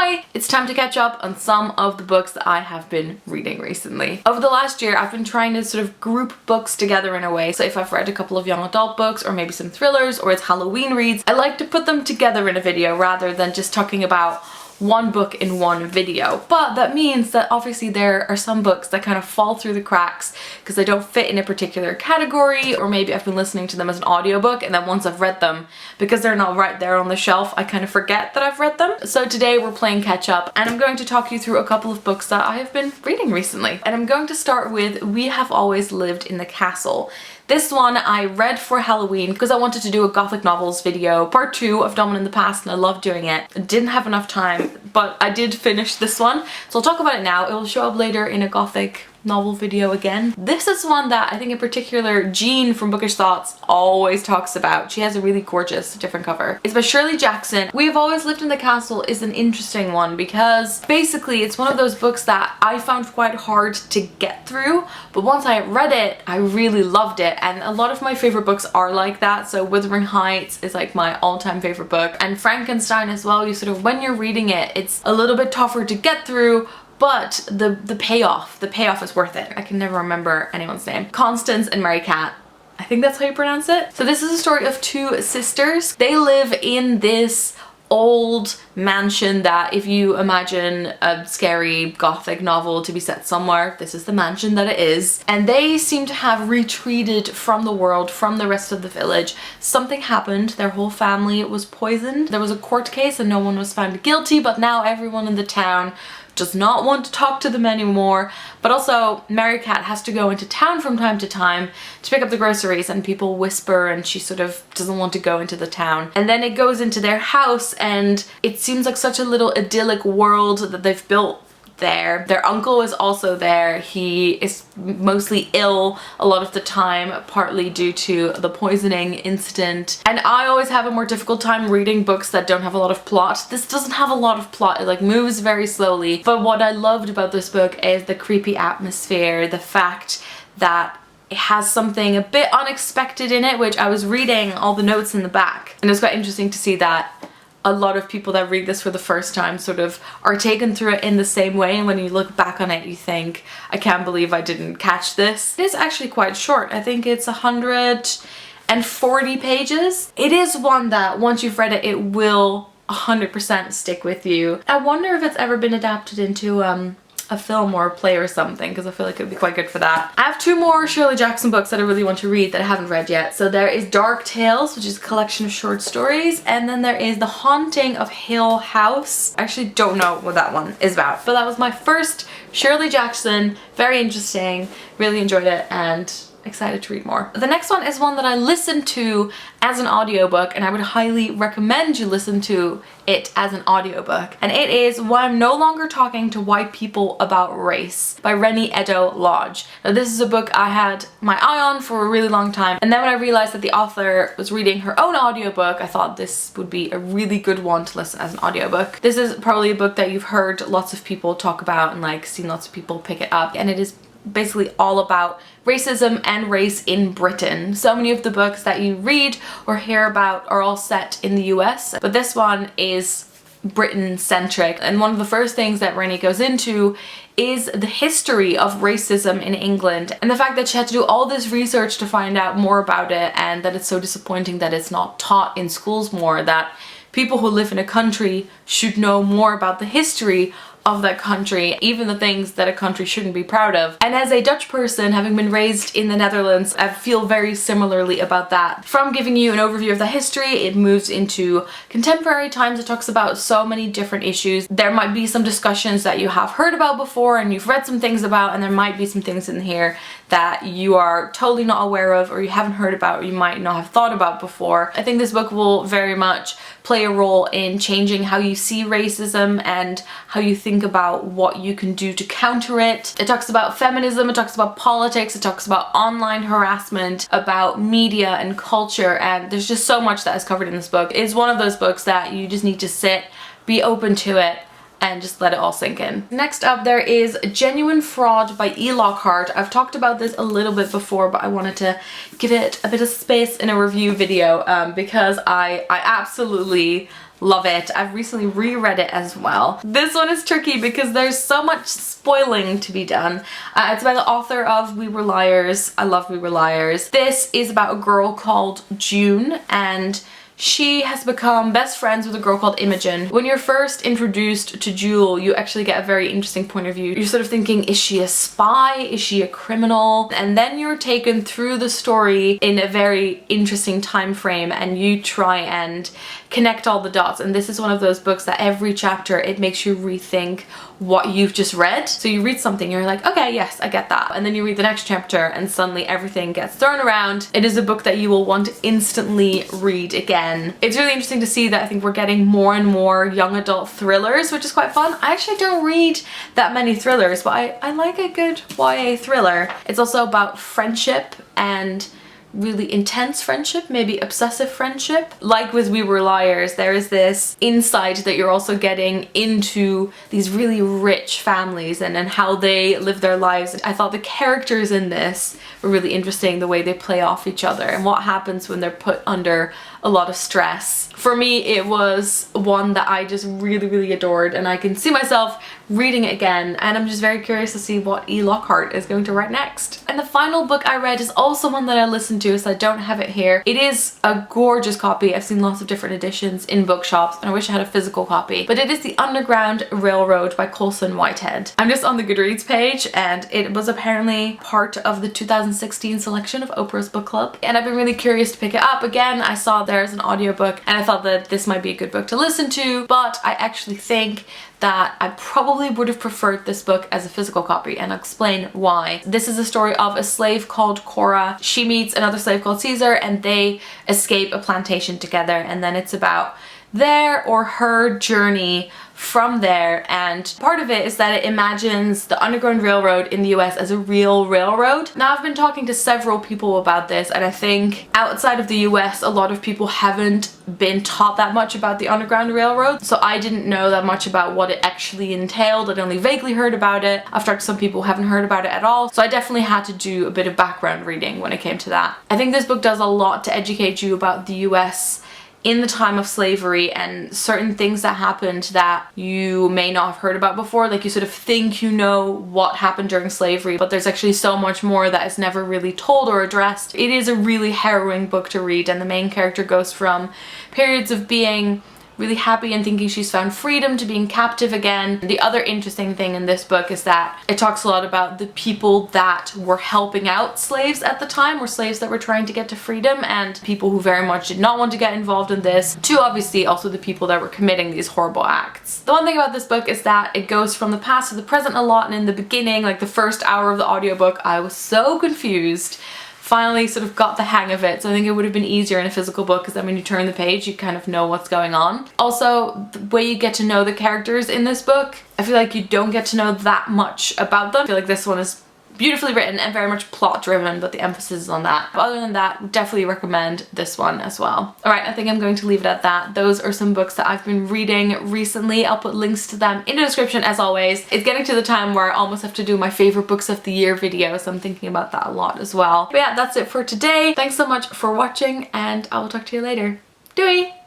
why. It's time to catch up on some of the books that I have been reading recently. Over the last year, I've been trying to sort of group books together in a way. So if I've read a couple of young adult books or maybe some thrillers or it's Halloween reads, I like to put them together in a video rather than just talking about one book in one video. But that means that obviously there are some books that kind of fall through the cracks because they don't fit in a particular category, or maybe I've been listening to them as an audiobook and then once I've read them, because they're not right there on the shelf, I kind of forget that I've read them. So today we're playing catch up and I'm going to talk you through a couple of books that I have been reading recently. And I'm going to start with We Have Always Lived in the Castle. This one I read for Halloween because I wanted to do a gothic novels video, part 2 of Dawn in the Past, and I loved doing it. I didn't have enough time, but I did finish this one. So I'll talk about it now. It will show up later in a gothic novel video again. This is one that I think in particular Jean from Bookish Thoughts always talks about. She has a really gorgeous different cover. It's by Shirley Jackson. We Have Always Lived in the Castle is an interesting one because basically it's one of those books that I found quite hard to get through, but once I read it I really loved it, and a lot of my favorite books are like that. So Withering Heights is like my all-time favorite book, and Frankenstein as well. You sort of, when you're reading it, it's a little bit tougher to get through, but the payoff is worth it. I can never remember anyone's name. Constance and Mary Cat. I think that's how you pronounce it. So this is a story of two sisters. They live in this old mansion that, if you imagine a scary gothic novel to be set somewhere, this is the mansion that it is. And they seem to have retreated from the world, from the rest of the village. Something happened. Their whole family was poisoned. There was a court case and no one was found guilty, but now everyone in the town does not want to talk to them anymore. But also Mary Cat has to go into town from time to pick up the groceries, and people whisper and she sort of doesn't want to go into the town. And then it goes into their house and it seems like such a little idyllic world that they've built there. Their uncle is also there. He is mostly ill a lot of the time, partly due to the poisoning incident. And I always have a more difficult time reading books that don't have a lot of plot. This doesn't have a lot of plot. It like moves very slowly. But what I loved about this book is the creepy atmosphere, the fact that it has something a bit unexpected in it, which I was reading all the notes in the back. And it was quite interesting to see that a lot of people that read this for the first time sort of are taken through it in the same way, and when you look back on it you think, I can't believe I didn't catch this. It is actually quite short. I think it's 140 pages. It is one that once you've read it, it will 100% stick with you. I wonder if it's ever been adapted into a film or a play or something, because I feel like it would be quite good for that. I have 2 more Shirley Jackson books that I really want to read that I haven't read yet. So there is Dark Tales, which is a collection of short stories, and then there is The Haunting of Hill House. I actually don't know what that one is about, but that was my first Shirley Jackson. Very interesting, really enjoyed it, and excited to read more. The next one is one that I listened to as an audiobook, and I would highly recommend you listen to it as an audiobook. And it is Why I'm No Longer Talking to White People About Race by Rennie Edo Lodge. Now this is a book I had my eye on for a really long time, and then when I realized that the author was reading her own audiobook, I thought this would be a really good one to listen as an audiobook. This is probably a book that you've heard lots of people talk about and like seen lots of people pick it up, and it is basically all about racism and race in Britain. So many of the books that you read or hear about are all set in the US, but this one is Britain-centric. And one of the first things that Rennie goes into is the history of racism in England, and the fact that she had to do all this research to find out more about it, and that it's so disappointing that it's not taught in schools more, that people who live in a country should know more about the history of that country, even the things that a country shouldn't be proud of. And as a Dutch person, having been raised in the Netherlands, I feel very similarly about that. From giving you an overview of the history, it moves into contemporary times. It talks about so many different issues. There might be some discussions that you have heard about before and you've read some things about, and there might be some things in here that you are totally not aware of, or you haven't heard about, or you might not have thought about before. I think this book will very much play a role in changing how you see racism and how you think about what you can do to counter it. It talks about feminism, it talks about politics, it talks about online harassment, about media and culture, and there's just so much that is covered in this book. It's one of those books that you just need to sit, be open to it, and just let it all sink in. Next up, there is Genuine Fraud by E. Lockhart. I've talked about this a little bit before, but I wanted to give it a bit of space in a review video because I absolutely Love it. I've recently reread it as well. This one is tricky because there's so much spoiling to be done. It's by the author of We Were Liars. I love We Were Liars. This is about a girl called June, and she has become best friends with a girl called Imogen. When you're first introduced to Jewel, you actually get a very interesting point of view. You're sort of thinking, is she a spy? Is she a criminal? And then you're taken through the story in a very interesting time frame, and you try and connect all the dots. And this is one of those books that every chapter, it makes you rethink what you've just read. So you read something, you're like, okay, yes, I get that. And then you read the next chapter and suddenly everything gets thrown around. It is a book that you will want to instantly read again. It's really interesting to see that I think we're getting more and more young adult thrillers, which is quite fun. I actually don't read that many thrillers, but I like a good YA thriller. It's also about friendship and really intense friendship, maybe obsessive friendship. Like with We Were Liars, there is this insight that you're also getting into these really rich families and how they live their lives. I thought the characters in this were really interesting, the way they play off each other and what happens when they're put under a lot of stress. For me, it was one that I just really adored, and I can see myself reading it again, and I'm just very curious to see what E. Lockhart is going to write next. And the final book I read is also one that I listened to, so I don't have it here. It is a gorgeous copy. I've seen lots of different editions in bookshops, and I wish I had a physical copy, but it is The Underground Railroad by Colson Whitehead. I'm just on the GoodReads page, and it was apparently part of the 2016 selection of Oprah's book club, and I've been really curious to pick it up again. I saw there's an audiobook, and I thought that this might be a good book to listen to, but I actually think that I probably would have preferred this book as a physical copy, and I'll explain why. This is a story of a slave called Cora. She meets another slave called Caesar, and they escape a plantation together, and then it's about their or her journey from there. And part of it is that it imagines the Underground Railroad in the US as a real railroad. Now, I've been talking to several people about this, and I think outside of the US a lot of people haven't been taught that much about the Underground Railroad, so I didn't know that much about what it actually entailed. I'd only vaguely heard about it. I've talked to some people who haven't heard about it at all, so I definitely had to do a bit of background reading when it came to that. I think this book does a lot to educate you about the US in the time of slavery and certain things that happened that you may not have heard about before. Like, you sort of think you know what happened during slavery, but there's actually so much more that is never really told or addressed. It is a really harrowing book to read, and the main character goes from periods of being really happy and thinking she's found freedom to being captive again. The other interesting thing in this book is that it talks a lot about the people that were helping out slaves at the time, or slaves that were trying to get to freedom, and people who very much did not want to get involved in this, to obviously also the people that were committing these horrible acts. The one thing about this book is that it goes from the past to the present a lot, and in the beginning, like the first hour of the audiobook, I was so confused. Finally sort of got the hang of it, so I think it would have been easier in a physical book, because then when you turn the page you kind of know what's going on. Also, the way you get to know the characters in this book, I feel like you don't get to know that much about them. I feel like this one is beautifully written and very much plot driven, but the emphasis is on that. But other than that, definitely recommend this one as well. Alright, I think I'm going to leave it at that. Those are some books that I've been reading recently. I'll put links to them in the description as always. It's getting to the time where I almost have to do my favorite books of the year video, so I'm thinking about that a lot as well. But yeah, that's it for today. Thanks so much for watching, and I will talk to you later. Doei!